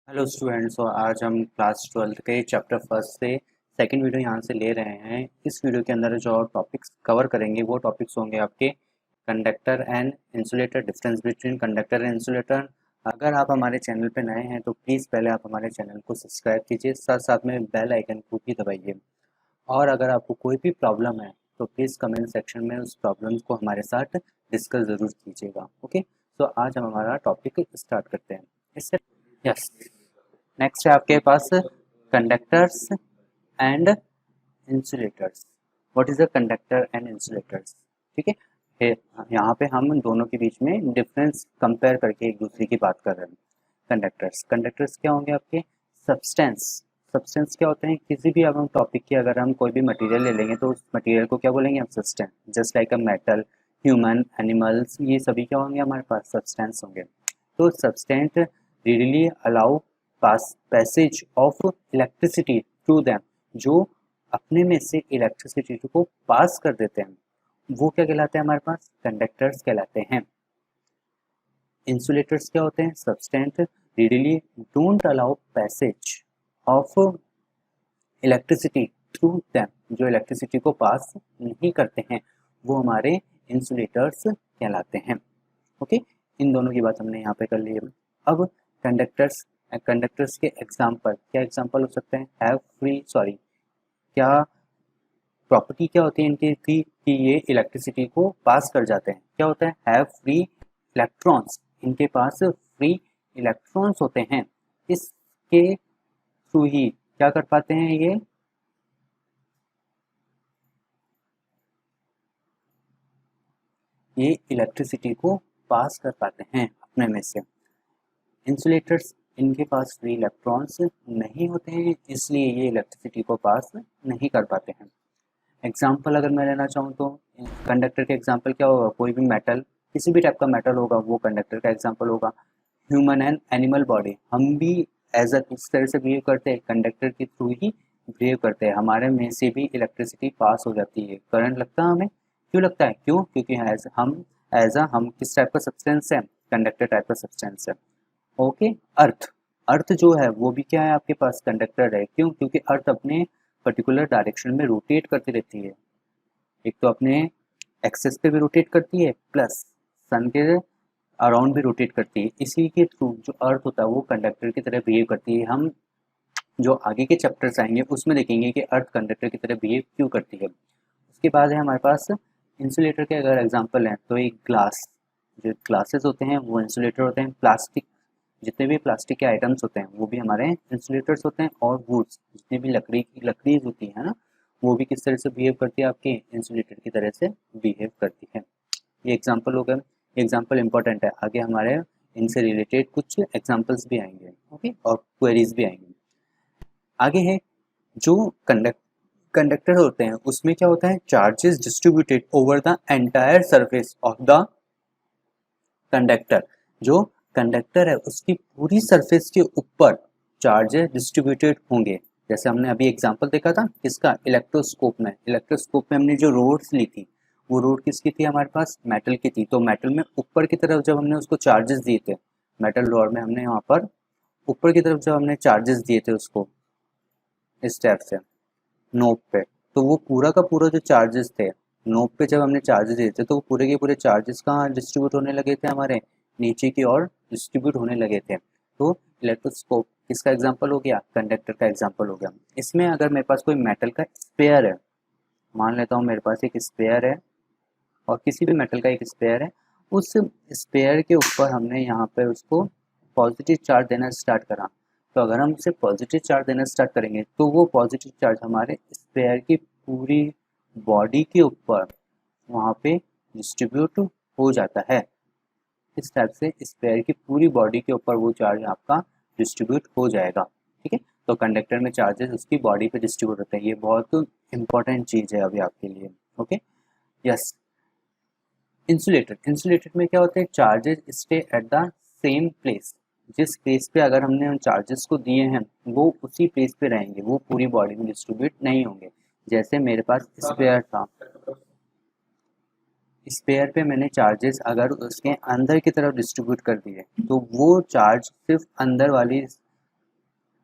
Hello students. और आज हम क्लास 12th के चैप्टर फर्स्ट से सेकंड वीडियो यहाँ से ले रहे हैं। इस वीडियो के अंदर जो टॉपिक्स कवर करेंगे वो टॉपिक्स होंगे आपके conductor and insulator, difference between conductor and insulator. अगर आप हमारे चैनल पे नए हैं तो प्लीज़ पहले आप हमारे चैनल को सब्सक्राइब कीजिए, साथ साथ में बेल आइकन को भी दबाइए। और अगर आपको कोई भी प्रॉब्लम है तो प्लीज़ कमेंट सेक्शन में उस प्रॉब्लम को हमारे साथ डिस्कस ज़रूर कीजिएगा। ओके, तो आज हम हमारा टॉपिक स्टार्ट करते हैं। इससे यस, नेक्स्ट है आपके पास conductors and insulators. What is a conductor and insulators? ठीक है, यहाँ पे हम दोनों के बीच में डिफरेंस कंपेयर करके एक दूसरे की बात कर रहे हैं। कंडक्टर्स कंडक्टर्स क्या होंगे आपके? सब्सटेंस। सब्सटेंस क्या होते हैं? किसी भी अब हम टॉपिक की अगर हम कोई भी मटेरियल ले लेंगे तो उस मटेरियल को क्या बोलेंगे हम? Substance. Just like a metal, human, animals, ये सभी क्या होंगे हमारे पास? सब्सटेंस होंगे। तो substance readily allow passage of electricity through them, जो अपने में से इलेक्ट्रिसिटी को पास कर देते हैं वो क्या कहलाते हैं हमारे पास? कंडक्टर्स कहलाते हैं। इंसुलेटर्स क्या होते हैं? Substance readily don't allow passage of electricity through them, जो इलेक्ट्रिसिटी को पास नहीं करते हैं वो हमारे इंसुलेटर्स कहलाते हैं। ओके, इन दोनों की बात हमने यहाँ पे कर ली है। अब कंडक्टर्स कंडक्टर्स के एग्जाम्पल, क्या एग्जाम्पल हो सकते हैं? हैव फ्री सॉरी, क्या प्रॉपर्टी क्या होती है इनकी थी कि ये इलेक्ट्रिसिटी को पास कर जाते हैं? क्या होता है? हैव फ्री इलेक्ट्रॉन्स, इनके पास फ्री इलेक्ट्रॉन्स होते हैं। इसके थ्रू ही क्या कर पाते हैं ये इलेक्ट्रिसिटी को पास कर पाते हैं अपने में से। इंसुलेटर्स, इनके पास फ्री इलेक्ट्रॉन्स नहीं होते हैं, इसलिए ये इलेक्ट्रिसिटी को पास नहीं कर पाते हैं। एग्जाम्पल अगर मैं लेना चाहूँ तो कंडक्टर का एग्जाम्पल क्या होगा? कोई भी मेटल, किसी भी टाइप का मेटल होगा वो कंडक्टर का एग्जाम्पल होगा। ह्यूमन एंड एनिमल बॉडी, हम भी एज अ इस तरह से बिहेव करते हैं, कंडक्टर के थ्रू ही बिहेव करते हैं। हमारे में से भी इलेक्ट्रिसिटी पास हो जाती है, करंट लगता है हमें। क्यों लगता है? क्यों? क्योंकि हम किस टाइप का सब्सटेंस है? कंडक्टर टाइप का सब्सटेंस है। ओके, अर्थ, अर्थ जो है वो भी क्या है आपके पास? कंडक्टर है। क्यों? क्योंकि अर्थ अपने पर्टिकुलर डायरेक्शन में रोटेट करती रहती है। एक तो अपने एक्सेस पे भी रोटेट करती है, प्लस सन के अराउंड भी रोटेट करती है। इसी के थ्रू जो अर्थ होता है वो कंडक्टर की तरह बिहेव करती है। हम जो आगे के चैप्टर्स आएंगे उसमें देखेंगे कि अर्थ कंडक्टर की तरह बिहेव क्यों करती है। उसके बाद है हमारे पास इंसुलेटर के अगर एग्जांपल हैं तो एक ग्लास, जो ग्लासेस होते हैं वो इंसुलेटर होते हैं। प्लास्टिक, जितने भी प्लास्टिक के आइटम्स होते हैं वो भी हमारे इंसुलेटर्स होते हैं। और वुड्स, जितनी भी लकड़ी होती है ना, वो भी किस तरह से बिहेव करती है? आपके इंसुलेटर की तरह से बिहेव करती है। ये एग्जाम्पल हो गए। एग्जाम्पल इंपॉर्टेंट है, आगे हमारे इनसे रिलेटेड कुछ एग्जाम्पल्स भी आएंगे। ओके, और क्वेरीज भी आएंगी। आगे है जो कंडक्टर होते हैं उसमें क्या होता है? Charges distributed over the entire surface of the conductor. जो कंडक्टर है उसकी पूरी सरफेस के ऊपर चार्जेस डिस्ट्रीब्यूटेड होंगे। जैसे हमने अभी एग्जांपल देखा था किसका? इलेक्ट्रोस्कोप में। इलेक्ट्रोस्कोप में हमने जो रोड्स ली थी वो रोड किसकी थी हमारे पास? मेटल की थी। तो मेटल में ऊपर की तरफ जब हमने उसको चार्जेस दिए थे, मेटल रॉड में हमने यहाँ पर ऊपर की तरफ जब हमने चार्जेस दिए थे उसको इस टाइप से नोब पे, तो वो पूरा का पूरा जो चार्जेस थे नोब पे जब हमने चार्जेस दिए थे तो वो पूरे के पूरे चार्जेस कहाँ डिस्ट्रीब्यूट होने लगे थे? हमारे नीचे की ओर डिस्ट्रीब्यूट होने लगे थे। तो इलेक्ट्रोस्कोप किसका एग्जाम्पल हो गया? कंडक्टर का एग्जाम्पल हो गया। इसमें अगर मेरे पास कोई मेटल का स्पेयर है, मान लेता हूँ मेरे पास एक स्पेयर है और किसी भी मेटल का एक स्पेयर है, उस स्पेयर के ऊपर हमने यहाँ पे उसको पॉजिटिव चार्ज देना स्टार्ट करा। तो अगर हम उसे पॉजिटिव चार्ज देना स्टार्ट करेंगे तो वो पॉजिटिव चार्ज हमारे स्पेयर की पूरी बॉडी के ऊपर वहाँ पे डिस्ट्रीब्यूट हो जाता है। इस टाइप से स्पेयर की पूरी बॉडी के ऊपर वो चार्ज आपका डिस्ट्रीब्यूट हो जाएगा। ठीक है, तो कंडक्टर में चार्जेस उसकी बॉडी पे डिस्ट्रीब्यूट होते हैं। ये बहुत इंपॉर्टेंट चीज़ है अभी आपके लिए। Okay, yes. इंसुलेटर, इंसुलेटर में क्या होता है? Charges stay at the same place. जिस प्लेस पे अगर हमने उन चार्जेस को दिए हैं वो उसी प्लेस पे रहेंगे, वो पूरी बॉडी में डिस्ट्रीब्यूट नहीं होंगे। जैसे मेरे पास स्पेयर था, स्पेयर पे मैंने चार्जेस अगर उसके अंदर की तरफ डिस्ट्रीब्यूट कर दिए तो वो चार्ज सिर्फ अंदर वाली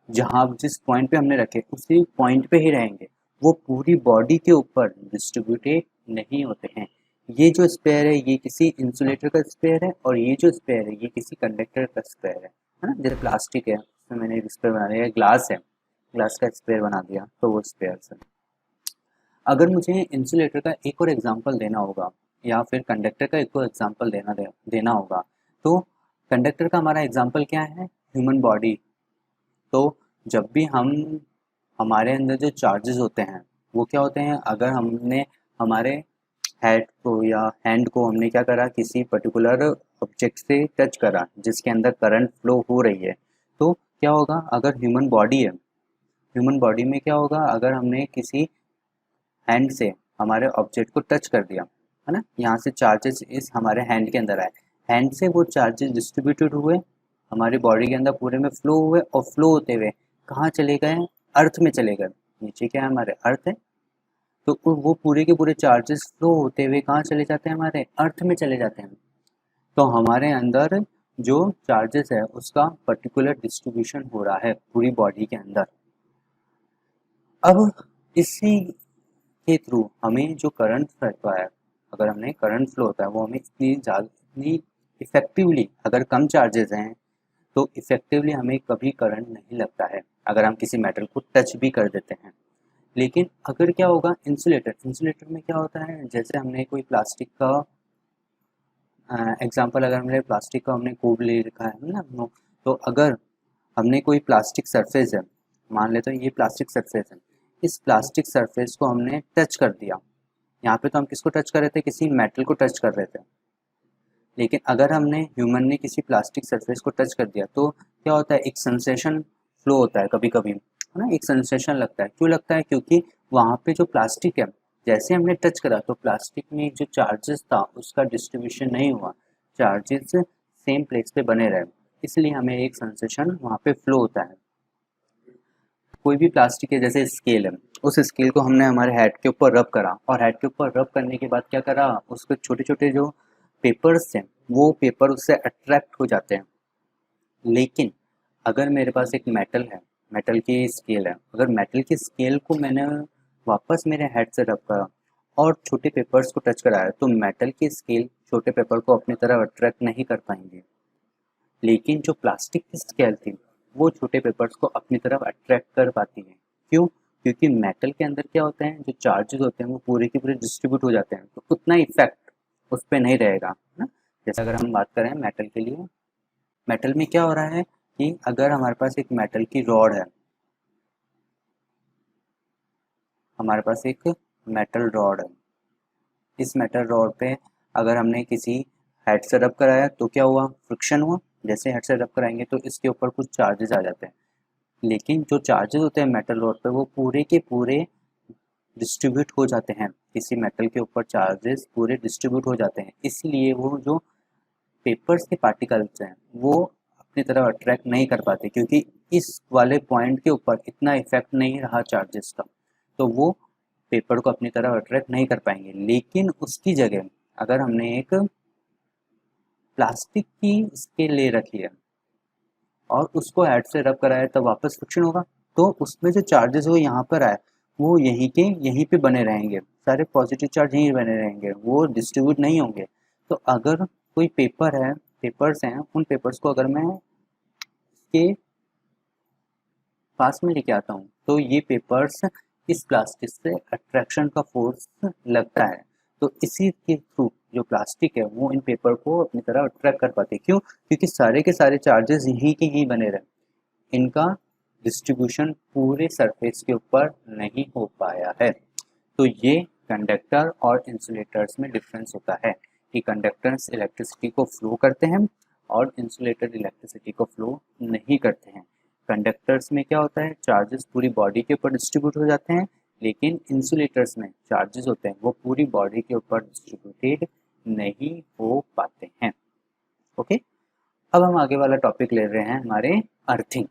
जहाँ जिस पॉइंट पे हमने रखे उसी पॉइंट पे ही रहेंगे, वो पूरी बॉडी के ऊपर डिस्ट्रीब्यूटेड नहीं होते हैं। ये जो स्पेयर है ये किसी इंसुलेटर का स्पेयर है, और ये जो स्पेयर है ये किसी कंडक्टर का स्पेयर है ना। जैसे प्लास्टिक है उसमें मैंने स्पेयर बना दिया, ग्लास है ग्लास का स्पेयर बना दिया, तो वो स्पेयर है। अगर मुझे इंसुलेटर का एक और एग्जांपल देना होगा या फिर कंडक्टर का एक और एग्जांपल देना होगा, तो कंडक्टर का हमारा एग्जांपल क्या है, ह्यूमन बॉडी। तो जब भी हमारे अंदर जो चार्जेस होते हैं वो क्या होते हैं, अगर हमने हमारे हेड को या हैंड को हमने क्या करा, किसी पर्टिकुलर ऑब्जेक्ट से टच करा जिसके अंदर करंट फ्लो हो रही है, तो क्या होगा, अगर ह्यूमन बॉडी है, ह्यूमन बॉडी में क्या होगा, अगर हमने किसी हैंड से हमारे ऑब्जेक्ट को टच कर दिया है ना, यहाँ से चार्जेस इस हमारे हैंड के अंदर आए, हैंड से वो चार्जेस डिस्ट्रीब्यूटेड हुए हमारी बॉडी के अंदर पूरे में फ्लो हुए, और फ्लो होते हुए कहाँ चले गए, अर्थ में चले गए। नीचे क्या है, हमारे अर्थ है, तो वो पूरे के पूरे चार्जेस फ्लो होते हुए कहाँ चले जाते हैं, हमारे अर्थ में चले जाते हैं। तो हमारे अंदर जो चार्जेस है उसका पर्टिकुलर डिस्ट्रीब्यूशन हो रहा है पूरी बॉडी के अंदर। अब इसी के थ्रू हमें जो करंट फ्लो है, अगर हमने करंट फ्लो होता है वो हमें इतनी इफेक्टिवली, अगर कम चार्जेस हैं तो इफेक्टिवली हमें कभी करंट नहीं लगता है अगर हम किसी मेटल को टच भी कर देते हैं। लेकिन अगर क्या होगा, इंसुलेटर में क्या होता है, जैसे हमने कोई प्लास्टिक का एग्जांपल, अगर हमने प्लास्टिक का हमने कोब ले रखा है ना, तो अगर हमने कोई प्लास्टिक सरफेस है, मान लेते हैं ये प्लास्टिक सरफेस है, इस प्लास्टिक सरफेस को हमने टच कर दिया, यहाँ पे तो हम किसको टच कर रहे थे, किसी मेटल को टच कर रहे थे। लेकिन अगर हमने ह्यूमन ने किसी प्लास्टिक सरफेस को टच कर दिया तो क्या होता है, एक सेंसेशन फ्लो होता है कभी कभी, है ना, एक सेंसेशन लगता है। क्यों लगता है, क्योंकि वहाँ पे जो प्लास्टिक है, जैसे हमने टच करा तो प्लास्टिक में जो चार्जेस था उसका डिस्ट्रीब्यूशन नहीं हुआ, चार्जेस सेम प्लेस पे बने रहे, इसलिए हमें एक सेंसेशन वहाँ पे फ्लो होता है। कोई भी प्लास्टिक है, जैसे स्केल है, उस स्केल को हमने हमारे हेड के ऊपर रब करा, और हेड के ऊपर रब करने के बाद क्या करा, उसके छोटे छोटे जो पेपर्स हैं वो पेपर उससे अट्रैक्ट हो जाते हैं। लेकिन अगर मेरे पास एक मेटल है, मेटल की स्केल है, अगर मेटल की स्केल को मैंने वापस मेरे हेड से रब करा और छोटे पेपर्स को टच कराया, तो मेटल की स्केल छोटे पेपर को अपनी तरफ अट्रैक्ट नहीं कर पाएंगे। लेकिन जो प्लास्टिक की स्केल थी वो छोटे पेपर्स को अपनी तरफ अट्रैक्ट कर पाती है। क्यों, क्योंकि मेटल के अंदर क्या होते हैं, जो चार्जेस होते हैं वो पूरे के पूरे डिस्ट्रीब्यूट हो जाते हैं, तो उतना इफेक्ट उस पर नहीं रहेगा ना। जैसे अगर हम बात करें मेटल के लिए, मेटल में क्या हो रहा है कि अगर हमारे पास एक मेटल की रॉड है, हमारे पास एक मेटल रॉड है, इस मेटल रॉड पे अगर हमने किसी हेड से रब कराया तो क्या हुआ, फ्रिक्शन हुआ, जैसे हेड से रब कराएंगे तो इसके ऊपर कुछ चार्जेस आ जाते हैं। लेकिन जो चार्जेस होते हैं मेटल रॉड पे वो पूरे के पूरे डिस्ट्रीब्यूट हो जाते हैं, किसी मेटल के ऊपर चार्जेस पूरे डिस्ट्रीब्यूट हो जाते हैं, इसलिए वो जो पेपर्स के पार्टिकल्स हैं वो अपनी तरफ अट्रैक्ट नहीं कर पाते, क्योंकि इस वाले पॉइंट के ऊपर इतना इफेक्ट नहीं रहा चार्जेस का, तो वो पेपर को अपनी तरफ अट्रैक्ट नहीं कर पाएंगे। लेकिन उसकी जगह अगर हमने एक प्लास्टिक की स्केल ले रखी है और उसको हेड से रब कराया तब वापस फ्रिक्शन होगा, तो उसमें जो चार्जेस वो यहाँ पर आए वो यहीं पे बने रहेंगे, सारे पॉजिटिव चार्ज यहीं बने रहेंगे, वो डिस्ट्रीब्यूट नहीं होंगे। तो अगर कोई पेपर्स हैं, उन पेपर्स को अगर मैं इसके पास में लेके आता हूँ तो ये पेपर्स इस प्लास्टिक से अट्रैक्शन का फोर्स लगता है, तो इसी के थ्रू जो प्लास्टिक है वो इन पेपर को अपनी तरह अट्रैक्ट कर पाते हैं। क्यों, क्योंकि सारे के सारे चार्जेस यहीं के ही बने रहे, इनका डिस्ट्रीब्यूशन पूरे सरफेस के ऊपर नहीं हो पाया है। तो ये कंडक्टर और इंसुलेटर्स में डिफरेंस होता है कि कंडक्टर्स इलेक्ट्रिसिटी को फ्लो करते हैं और इंसुलेटर इलेक्ट्रिसिटी को फ्लो नहीं करते हैं। कंडक्टर्स में क्या होता है, चार्जेस पूरी बॉडी के ऊपर डिस्ट्रीब्यूट हो जाते हैं, लेकिन इंसुलेटर्स में चार्जेस होते हैं वो पूरी बॉडी के ऊपर डिस्ट्रीब्यूटेड नहीं हो पाते हैं। ओके, अब हम आगे वाला टॉपिक ले रहे हैं हमारे अर्थिंग।